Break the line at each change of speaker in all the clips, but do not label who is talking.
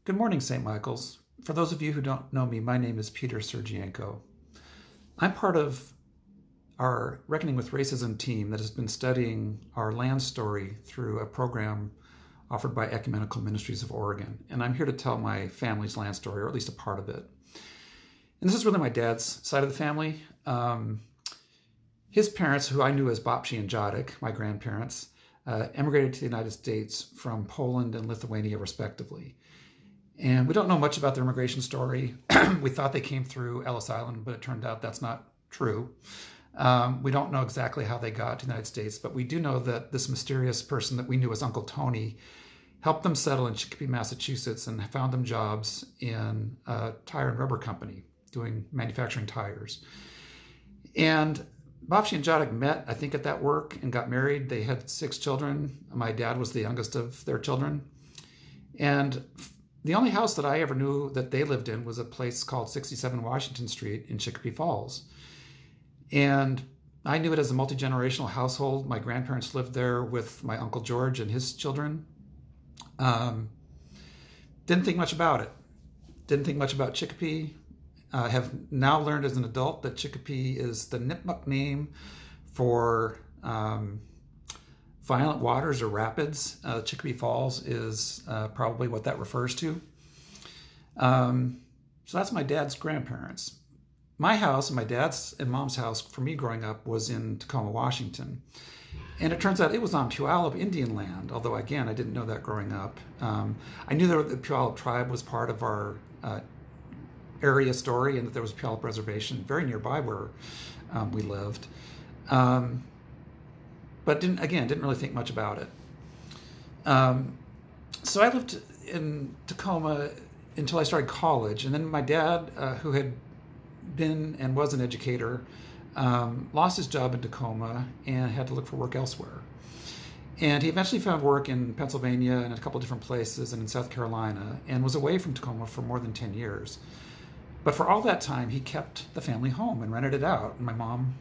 Good morning, St. Michael's. For those of you who don't know me, my name is Peter Sergienko. I'm part of our Reckoning with Racism team that has been studying our land story through a program offered by Ecumenical Ministries of Oregon. And I'm here to tell my family's land story, or at least a part of it. And this is really my dad's side of the family. His parents, who I knew as Bapsi and Jadek, my grandparents, emigrated to the United States from Poland and Lithuania, respectively. And we don't know much about their immigration story. We thought they came through Ellis Island, but it turned out that's not true. We don't know exactly how they got to the United States, but we do know that this mysterious person that we knew as Uncle Tony helped them settle in Chicopee, Massachusetts, and found them jobs in a tire and rubber company doing manufacturing tires. And Bapsi and Jadek met, I think, at that work and got married. They had 6 children. My dad was the youngest of their children. And the only house that I ever knew that they lived in was a place called 67 Washington Street in Chicopee Falls. And I knew it as a multi-generational household. My grandparents lived there with my Uncle George and his children. Didn't think much about it. Didn't think much about Chicopee. Have now learned as an adult that Chicopee is the Nipmuc name for violent waters or rapids. Chicopee Falls is probably what that refers to. So that's my dad's grandparents. My house, my dad's and mom's house for me growing up was in Tacoma, Washington. And it turns out it was on Puyallup Indian land, although again, I didn't know that growing up. I knew that the Puyallup tribe was part of our area story and that there was a Puyallup reservation very nearby where we lived. But didn't really think much about it. So I lived in Tacoma until I started college, and then my dad, who had been and was an educator, lost his job in Tacoma and had to look for work elsewhere. And he eventually found work in Pennsylvania and a couple different places and in South Carolina, and was away from Tacoma for more than 10 years. But for all that time, he kept the family home and rented it out. And my mom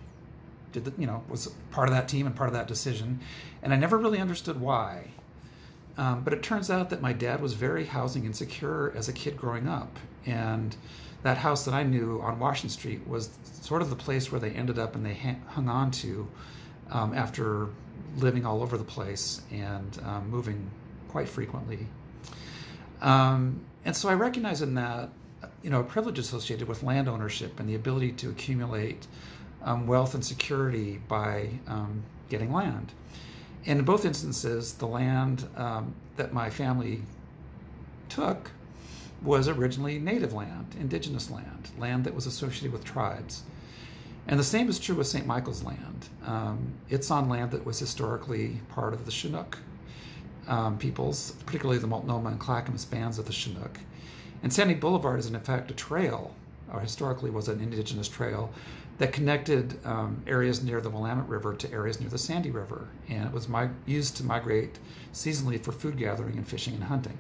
was part of that team and part of that decision. And I never really understood why. But it turns out that my dad was very housing insecure as a kid growing up. And that house that I knew on Washington Street was sort of the place where they ended up and they hung on to after living all over the place and moving quite frequently. And so I recognize in that a privilege associated with land ownership and the ability to accumulate wealth and security by getting land. And in both instances, the land that my family took was originally native land, indigenous land, land that was associated with tribes. And the same is true with St. Michael's land. It's on land that was historically part of the Chinook peoples, particularly the Multnomah and Clackamas bands of the Chinook. And Sandy Boulevard is in fact a trail, or historically was an indigenous trail, that connected areas near the Willamette River to areas near the Sandy River. And it was used to migrate seasonally for food gathering and fishing and hunting.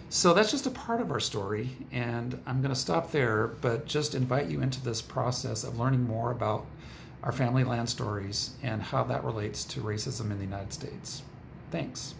So that's just a part of our story, and I'm going to stop there, but just invite you into this process of learning more about our family land stories and how that relates to racism in the United States. Thanks.